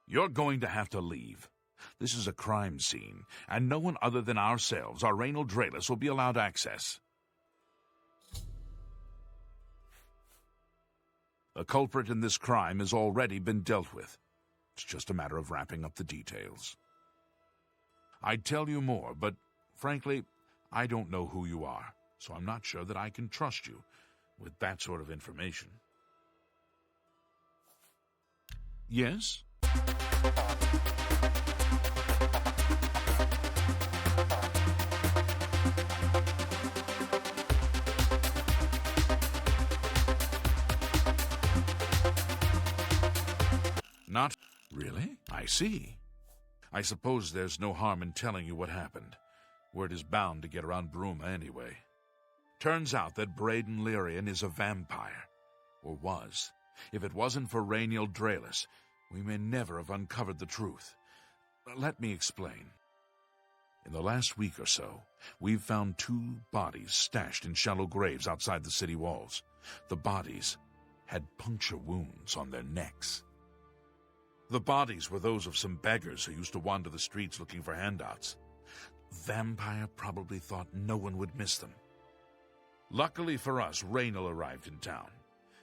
You're going to have to leave. This is a crime scene, and no one other than ourselves, our Raynal Draelus, will be allowed access. The culprit in this crime has already been dealt with. It's just a matter of wrapping up the details. I'd tell you more, but frankly, I don't know who you are, so I'm not sure that I can trust you with that sort of information. Yes? Not really? I see. I suppose there's no harm in telling you what happened. Word is bound to get around Bruma anyway. Turns out that Braden Lyrian is a vampire. Or was. If it wasn't for Raynal Draelus, we may never have uncovered the truth. Let me explain. In the last week or so, we've found 2 bodies stashed in shallow graves outside the city walls. The bodies had puncture wounds on their necks. The bodies were those of some beggars who used to wander the streets looking for handouts. Vampire probably thought no one would miss them. Luckily for us, Raynal arrived in town.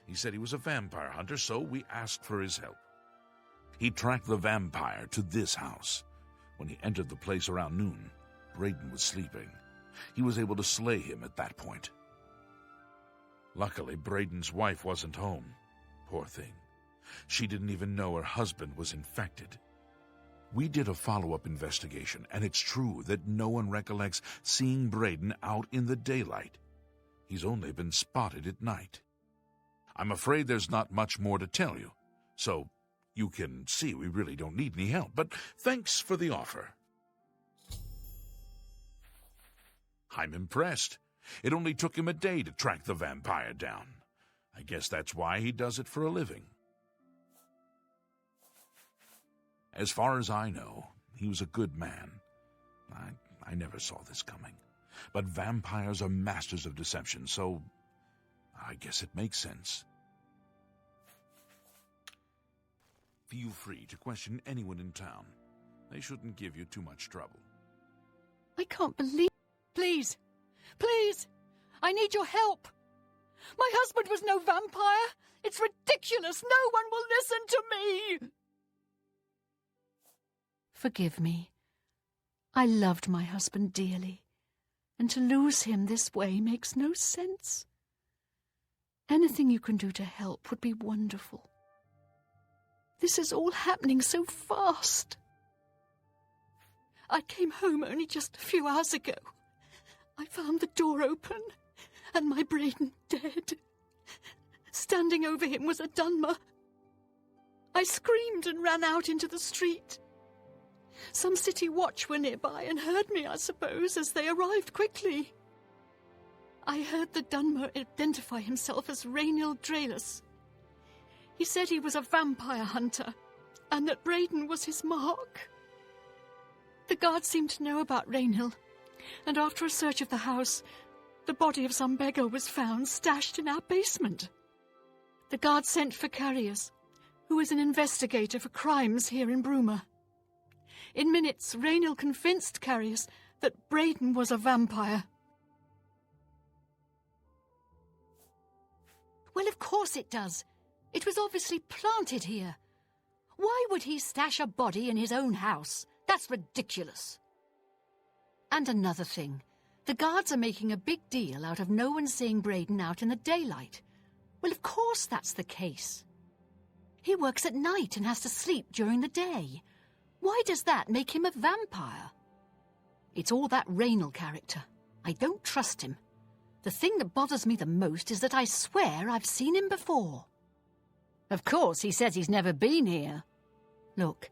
He said he was a vampire hunter, so we asked for his help. He tracked the vampire to this house. When he entered the place around noon, Braden was sleeping. He was able to slay him at that point. Luckily, Braden's wife wasn't home. Poor thing. She didn't even know her husband was infected. We did a follow-up investigation, and it's true that no one recollects seeing Braden out in the daylight. He's only been spotted at night. I'm afraid there's not much more to tell you, so you can see we really don't need any help, but thanks for the offer. I'm impressed. It only took him a day to track the vampire down. I guess that's why he does it for a living. As far as I know, he was a good man. I never saw this coming. But vampires are masters of deception, so I guess it makes sense. Feel free to question anyone in town. They shouldn't give you too much trouble. I can't believe... Please, please, I need your help. My husband was no vampire. It's ridiculous. No one will listen to me. Forgive me. I loved my husband dearly, and to lose him this way makes no sense. Anything you can do to help would be wonderful. This is all happening so fast. I came home only just a few hours ago. I found the door open, and my Braden dead. Standing over him was a Dunmer. I screamed and ran out into the street. Some city watch were nearby and heard me, I suppose, as they arrived quickly. I heard the Dunmer identify himself as Raynal Draelus. He said he was a vampire hunter, and that Braden was his mark. The guards seemed to know about Raynal, and after a search of the house, the body of some beggar was found stashed in our basement. The guards sent for Carriers, who is an investigator for crimes here in Bruma. In minutes, Raynal convinced Carriers that Braden was a vampire. Well, of course it does. It was obviously planted here. Why would he stash a body in his own house? That's ridiculous. And another thing. The guards are making a big deal out of no one seeing Braden out in the daylight. Well, of course that's the case. He works at night and has to sleep during the day. Why does that make him a vampire? It's all that Raynal character. I don't trust him. The thing that bothers me the most is that I swear I've seen him before. Of course, he says he's never been here. Look,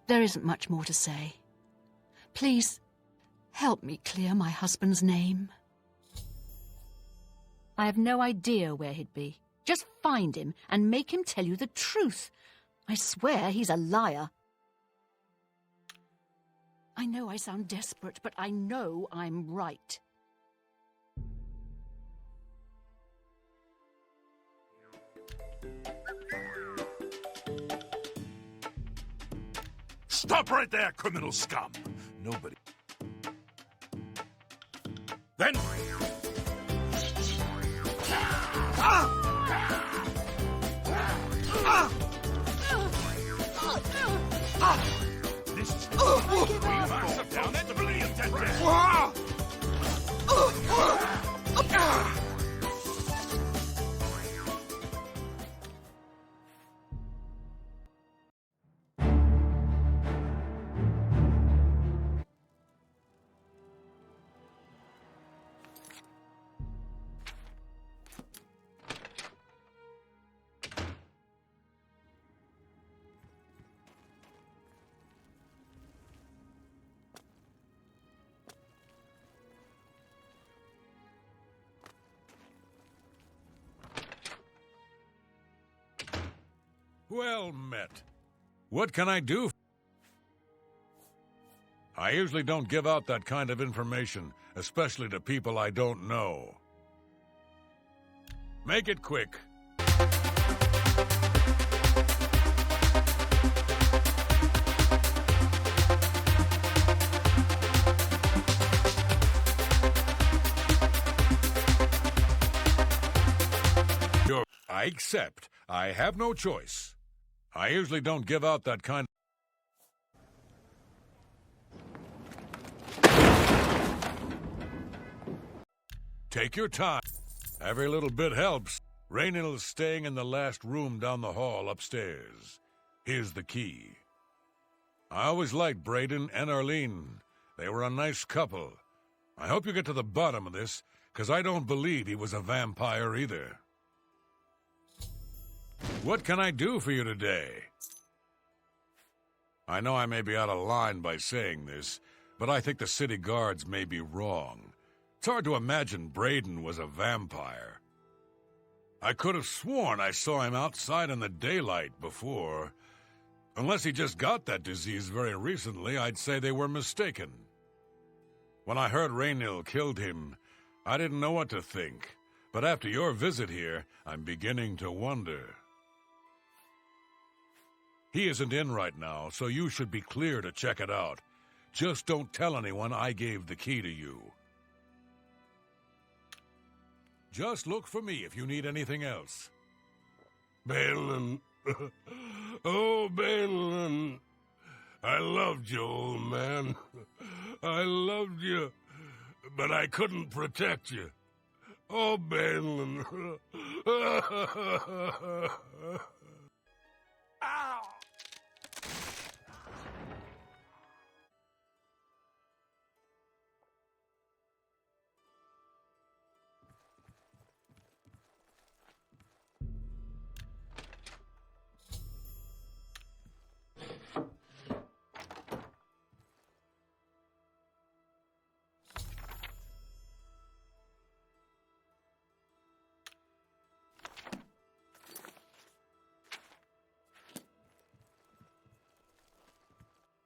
there isn't much more to say. Please, help me clear my husband's name. I have no idea where he'd be. Just find him and make him tell you the truth. I swear he's a liar. I know I sound desperate, but I know I'm right. Stop right there, criminal scum! Nobody... Then... This is... down at the brilliant Well met. What can I do? I usually don't give out that kind of information, especially to people I don't know. Make it quick. I accept. I have no choice. I usually don't give out that kind. Take your time. Every little bit helps. Raynill's staying in the last room down the hall upstairs. Here's the key. I always liked Braden and Arlene. They were a nice couple. I hope you get to the bottom of this, because I don't believe he was a vampire either. What can I do for you today? I know I may be out of line by saying this, but I think the city guards may be wrong. It's hard to imagine Braden was a vampire. I could have sworn I saw him outside in the daylight before. Unless he just got that disease very recently, I'd say they were mistaken. When I heard Raynill killed him, I didn't know what to think. But after your visit here, I'm beginning to wonder. He isn't in right now, so you should be clear to check it out. Just don't tell anyone I gave the key to you. Just look for me if you need anything else. Balin. Oh, Balin. I loved you, old man. I loved you, but I couldn't protect you. Oh, Balin. Ow!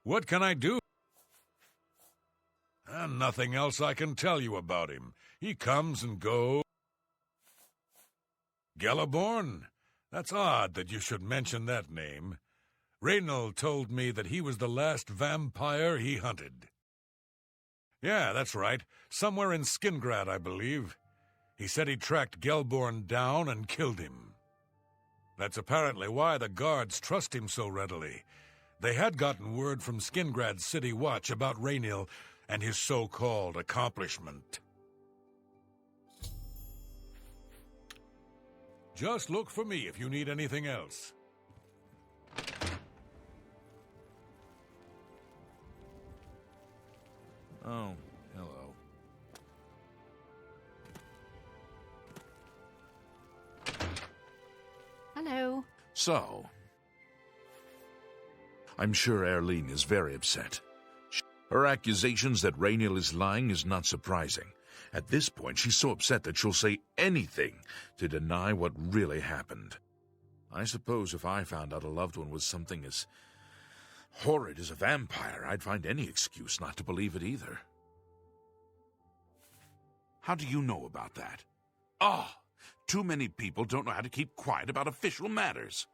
What can I do? And nothing else I can tell you about him. He comes and goes. Gelliborn? That's odd that you should mention that name. Raynill told me that he was the last vampire he hunted. Yeah, that's right. Somewhere in Skingrad, I believe. He said he tracked Gelborn down and killed him. That's apparently why the guards trust him so readily. They had gotten word from Skingrad's City Watch about Raynill and his so-called accomplishment. Just look for me if you need anything else. Oh, hello. Hello. So... I'm sure Arlene is very upset. Her accusations that Raynill is lying is not surprising. At this point, she's so upset that she'll say anything to deny what really happened. I suppose if I found out a loved one was something as horrid as a vampire, I'd find any excuse not to believe it either. How do you know about that? Too many people don't know how to keep quiet about official matters.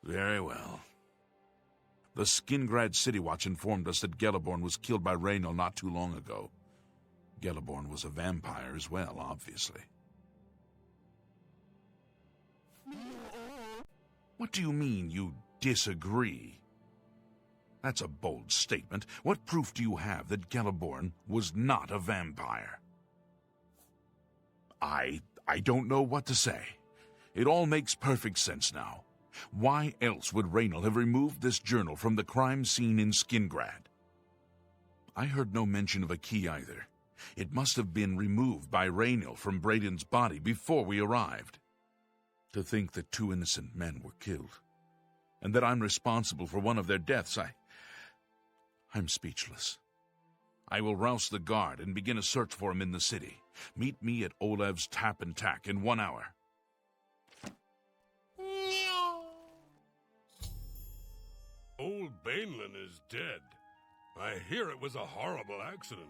Very well. The Skingrad City Watch informed us that Gelliborn was killed by Raynal not too long ago. Gelliborn was a vampire as well, obviously. What do you mean you disagree? That's a bold statement. What proof do you have that Gelliborn was not a vampire? I don't know what to say. It all makes perfect sense now. Why else would Raynal have removed this journal from the crime scene in Skingrad? I heard no mention of a key either. It must have been removed by Raynal from Braden's body before we arrived. To think that 2 innocent men were killed, and that I'm responsible for one of their deaths, I'm speechless. I will rouse the guard and begin a search for him in the city. Meet me at Olaf's Tap and Tack in 1 hour. Old Bainlin is dead. I hear it was a horrible accident.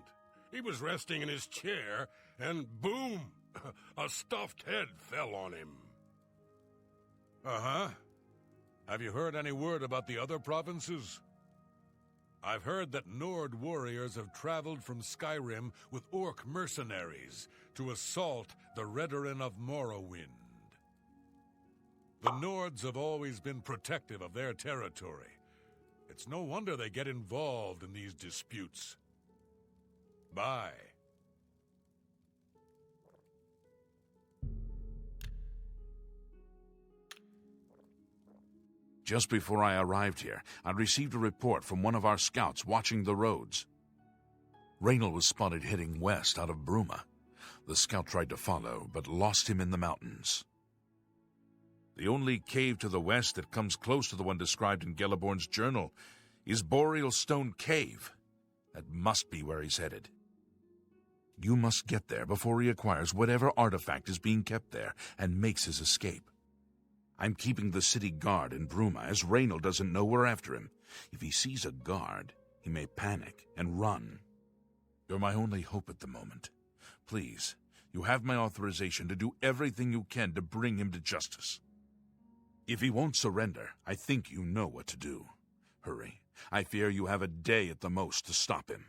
He was resting in his chair, and boom! A stuffed head fell on him. Uh-huh. Have you heard any word about the other provinces? I've heard that Nord warriors have traveled from Skyrim with orc mercenaries to assault the Redoran of Morrowind. The Nords have always been protective of their territory. It's no wonder they get involved in these disputes. Bye. Just before I arrived here, I received a report from one of our scouts watching the roads. Raynal was spotted heading west out of Bruma. The scout tried to follow, but lost him in the mountains. The only cave to the west that comes close to the one described in Gelliborn's journal is Boreal Stone Cave. That must be where he's headed. You must get there before he acquires whatever artifact is being kept there and makes his escape. I'm keeping the city guard in Bruma, as Raynal doesn't know we're after him. If he sees a guard, he may panic and run. You're my only hope at the moment. Please, you have my authorization to do everything you can to bring him to justice. If he won't surrender, I think you know what to do. Hurry. I fear you have a day at the most to stop him.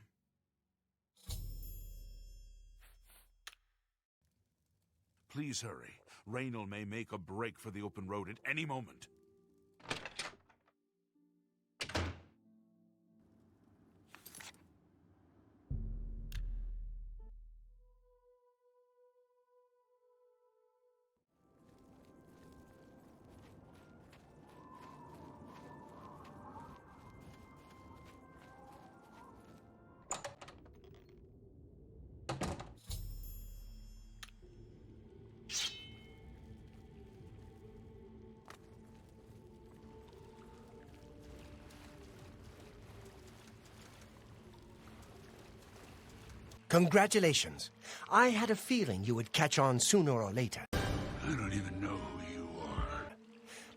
Please hurry. Raynal may make a break for the open road at any moment. Congratulations. I had a feeling you would catch on sooner or later. I don't even know who you are.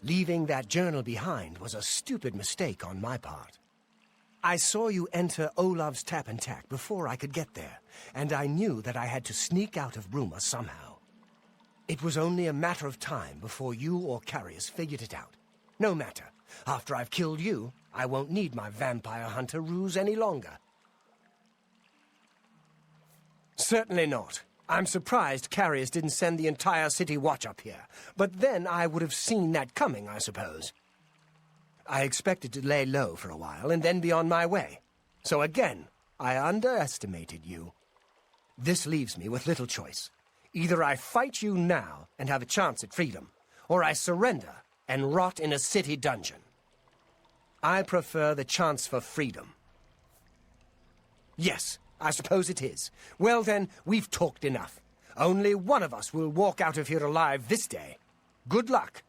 Leaving that journal behind was a stupid mistake on my part. I saw you enter Olaf's Tap and Tack before I could get there, and I knew that I had to sneak out of Bruma somehow. It was only a matter of time before you or Carius figured it out. No matter. After I've killed you, I won't need my vampire hunter ruse any longer. Certainly not. I'm surprised Carius didn't send the entire city watch up here. But then I would have seen that coming, I suppose. I expected to lay low for a while and then be on my way. So again, I underestimated you. This leaves me with little choice. Either I fight you now and have a chance at freedom, or I surrender and rot in a city dungeon. I prefer the chance for freedom. Yes, I suppose it is. Well then, we've talked enough. Only one of us will walk out of here alive this day. Good luck.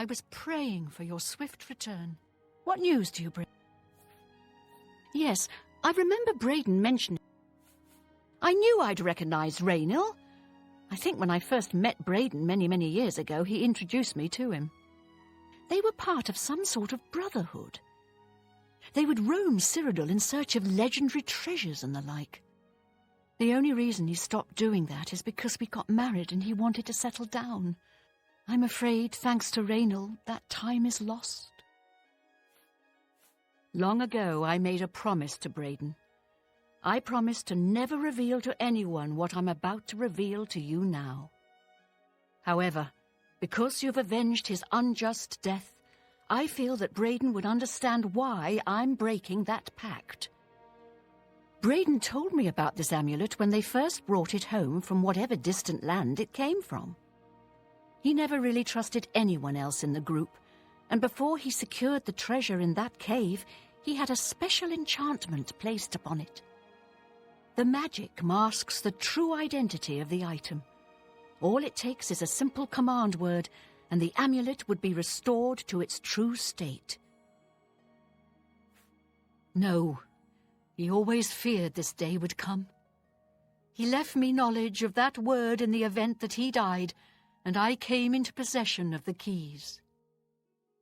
I was praying for your swift return. What news do you bring? Yes, I remember Braden mentioning. I knew I'd recognise Raynil. I think when I first met Braden many years ago, he introduced me to him. They were part of some sort of brotherhood. They would roam Cyrodiil in search of legendary treasures and the like. The only reason he stopped doing that is because we got married and he wanted to settle down. I'm afraid, thanks to Raynil, that time is lost. Long ago, I made a promise to Braden. I promised to never reveal to anyone what I'm about to reveal to you now. However, because you've avenged his unjust death, I feel that Braden would understand why I'm breaking that pact. Braden told me about this amulet when they first brought it home from whatever distant land it came from. He never really trusted anyone else in the group, and before he secured the treasure in that cave, he had a special enchantment placed upon it. The magic masks the true identity of the item. All it takes is a simple command word, and the amulet would be restored to its true state. No, he always feared this day would come. He left me knowledge of that word in the event that he died, and I came into possession of the keys.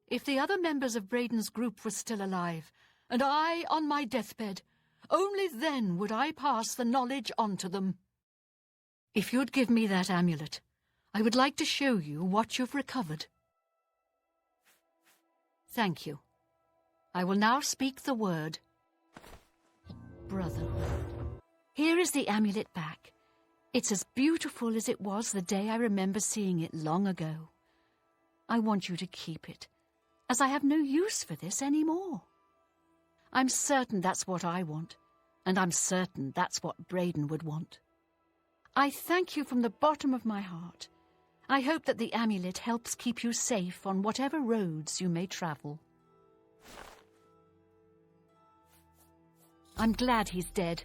If the other members of Braden's group were still alive, and I on my deathbed, only then would I pass the knowledge on to them. If you'd give me that amulet, I would like to show you what you've recovered. Thank you. I will now speak the word. Brotherhood. Here is the amulet back. It's as beautiful as it was the day I remember seeing it long ago. I want you to keep it, as I have no use for this anymore. I'm certain that's what I want, and I'm certain that's what Braden would want. I thank you from the bottom of my heart. I hope that the amulet helps keep you safe on whatever roads you may travel. I'm glad he's dead.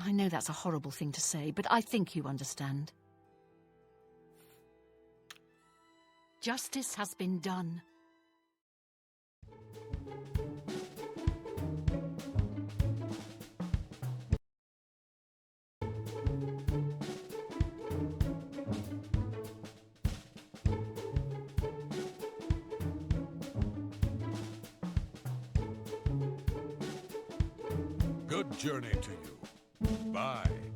I know that's a horrible thing to say, but I think you understand. Justice has been done. Good journey to you. Bye.